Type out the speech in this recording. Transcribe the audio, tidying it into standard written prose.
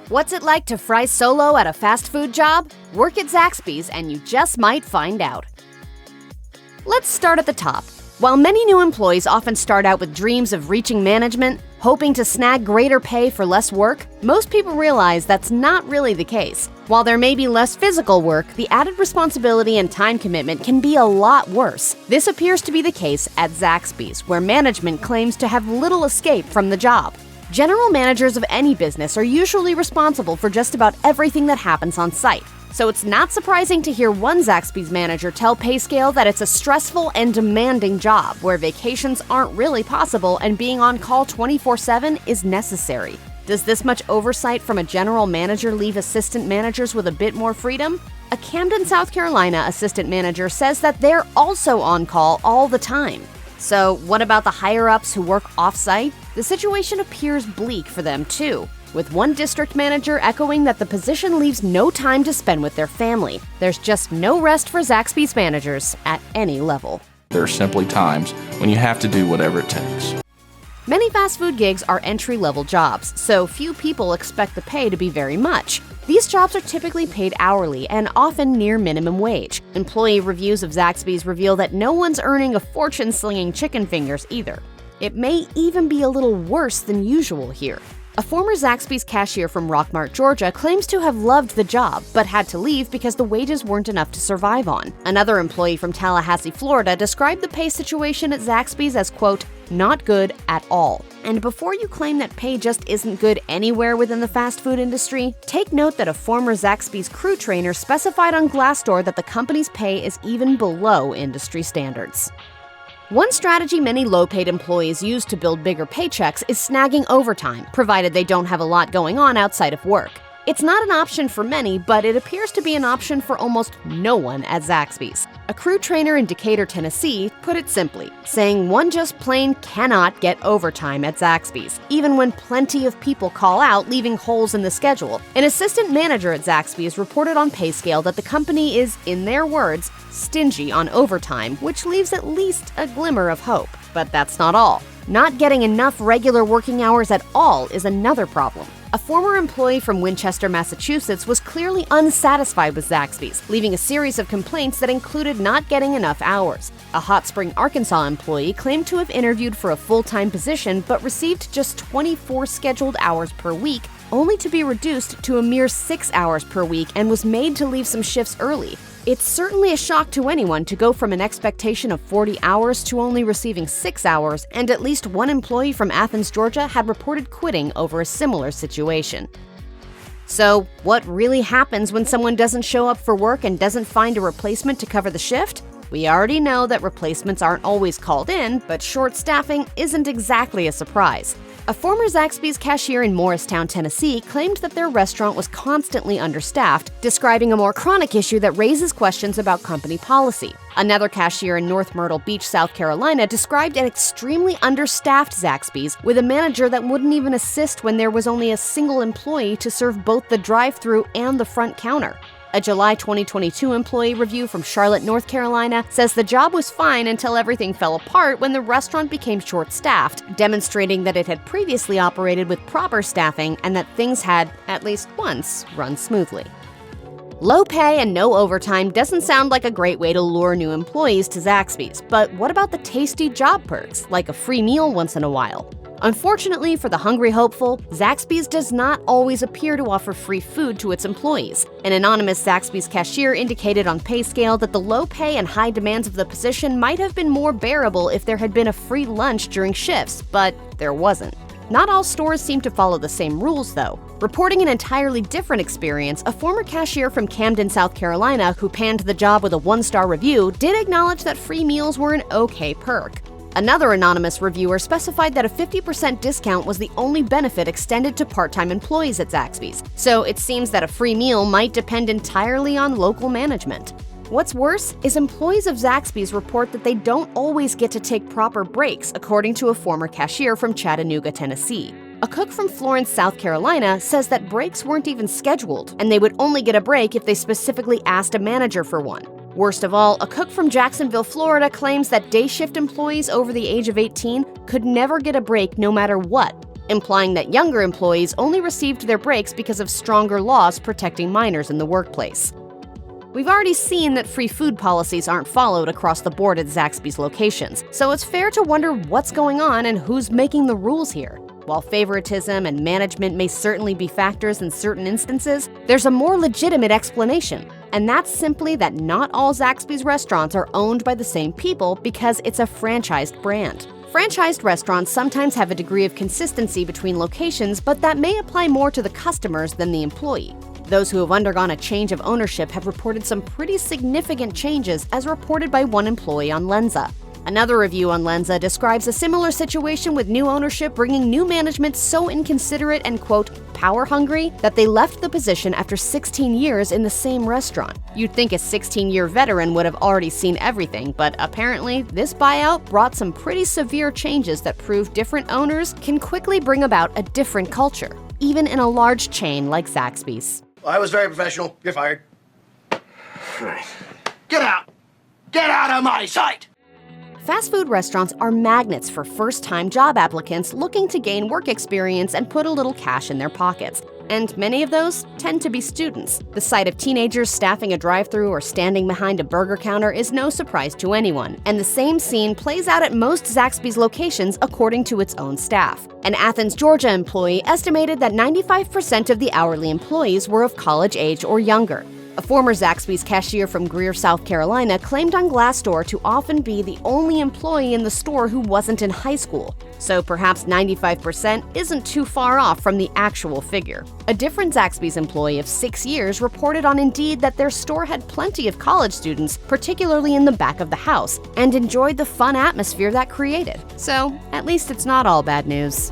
What's it like to fry solo at a fast food job? Work at Zaxbys and you just might find out. Let's start at the top. While many new employees often start out with dreams of reaching management, hoping to snag greater pay for less work, most people realize that's not really the case. While there may be less physical work, the added responsibility and time commitment can be a lot worse. This appears to be the case at Zaxby's, where management claims to have little escape from the job. General managers of any business are usually responsible for just about everything that happens on site. So it's not surprising to hear one Zaxby's manager tell PayScale that it's a stressful and demanding job where vacations aren't really possible and being on call 24/7 is necessary. Does this much oversight from a general manager leave assistant managers with a bit more freedom? A Camden, South Carolina assistant manager says that they're also on call all the time. So what about the higher-ups who work off-site? The situation appears bleak for them too, with one district manager echoing that the position leaves no time to spend with their family. There's just no rest for Zaxby's managers at any level. There are simply times when you have to do whatever it takes. Many fast food gigs are entry-level jobs, so few people expect the pay to be very much. These jobs are typically paid hourly and often near minimum wage. Employee reviews of Zaxby's reveal that no one's earning a fortune slinging chicken fingers either. It may even be a little worse than usual here. A former Zaxby's cashier from Rockmart, Georgia, claims to have loved the job, but had to leave because the wages weren't enough to survive on. Another employee from Tallahassee, Florida, described the pay situation at Zaxby's as, quote, not good at all. And before you claim that pay just isn't good anywhere within the fast food industry, take note that a former Zaxby's crew trainer specified on Glassdoor that the company's pay is even below industry standards. One strategy many low-paid employees use to build bigger paychecks is snagging overtime, provided they don't have a lot going on outside of work. It's not an option for many, but it appears to be an option for almost no one at Zaxby's. A crew trainer in Decatur, Tennessee, put it simply, saying one just plain cannot get overtime at Zaxby's, even when plenty of people call out, leaving holes in the schedule. An assistant manager at Zaxby's reported on PayScale that the company is, in their words, stingy on overtime, which leaves at least a glimmer of hope. But that's not all. Not getting enough regular working hours at all is another problem. A former employee from Winchester, Massachusetts was clearly unsatisfied with Zaxby's, leaving a series of complaints that included not getting enough hours. A Hot Spring, Arkansas employee claimed to have interviewed for a full-time position but received just 24 scheduled hours per week, only to be reduced to a mere 6 hours per week and was made to leave some shifts early. It's certainly a shock to anyone to go from an expectation of 40 hours to only receiving 6 hours, and at least one employee from Athens, Georgia had reported quitting over a similar situation. So, what really happens when someone doesn't show up for work and doesn't find a replacement to cover the shift? We already know that replacements aren't always called in, but short staffing isn't exactly a surprise. A former Zaxby's cashier in Morristown, Tennessee, claimed that their restaurant was constantly understaffed, describing a more chronic issue that raises questions about company policy. Another cashier in North Myrtle Beach, South Carolina, described an extremely understaffed Zaxby's with a manager that wouldn't even assist when there was only a single employee to serve both the drive-thru and the front counter. A July 2022 employee review from Charlotte, North Carolina, says the job was fine until everything fell apart when the restaurant became short-staffed, demonstrating that it had previously operated with proper staffing and that things had, at least once, run smoothly. Low pay and no overtime doesn't sound like a great way to lure new employees to Zaxby's, but what about the tasty job perks, like a free meal once in a while? Unfortunately for the hungry hopeful, Zaxby's does not always appear to offer free food to its employees. An anonymous Zaxby's cashier indicated on PayScale that the low pay and high demands of the position might have been more bearable if there had been a free lunch during shifts, but there wasn't. Not all stores seem to follow the same rules, though. Reporting an entirely different experience, a former cashier from Camden, South Carolina, who panned the job with a 1-star review, did acknowledge that free meals were an okay perk. Another anonymous reviewer specified that a 50% discount was the only benefit extended to part-time employees at Zaxby's, so it seems that a free meal might depend entirely on local management. What's worse is employees of Zaxby's report that they don't always get to take proper breaks, according to a former cashier from Chattanooga, Tennessee. A cook from Florence, South Carolina, says that breaks weren't even scheduled, and they would only get a break if they specifically asked a manager for one. Worst of all, a cook from Jacksonville, Florida claims that day shift employees over the age of 18 could never get a break no matter what. implying that younger employees only received their breaks because of stronger laws protecting minors in the workplace. We've already seen that free food policies aren't followed across the board at Zaxby's locations, so it's fair to wonder what's going on and who's making the rules here. While favoritism and management may certainly be factors in certain instances, there's a more legitimate explanation, and that's simply that not all Zaxby's restaurants are owned by the same people because it's a franchised brand. Franchised restaurants sometimes have a degree of consistency between locations, but that may apply more to the customers than the employee. Those who have undergone a change of ownership have reported some pretty significant changes, as reported by one employee on Lenza. Another review on Lenza describes a similar situation with new ownership bringing new management so inconsiderate and, quote, power-hungry that they left the position after 16 years in the same restaurant. You'd think a 16-year veteran would have already seen everything, but apparently this buyout brought some pretty severe changes that prove different owners can quickly bring about a different culture, even in a large chain like Zaxby's. I was very professional. You're fired. Right. Get out! Get out of my sight! Fast food restaurants are magnets for first-time job applicants looking to gain work experience and put a little cash in their pockets. And many of those tend to be students. The sight of teenagers staffing a drive-thru or standing behind a burger counter is no surprise to anyone. And the same scene plays out at most Zaxby's locations according to its own staff. An Athens, Georgia employee estimated that 95% of the hourly employees were of college age or younger. A former Zaxby's cashier from Greer, South Carolina, claimed on Glassdoor to often be the only employee in the store who wasn't in high school. So perhaps 95% isn't too far off from the actual figure. A different Zaxby's employee of 6 years reported on Indeed that their store had plenty of college students, particularly in the back of the house, and enjoyed the fun atmosphere that created. So at least it's not all bad news.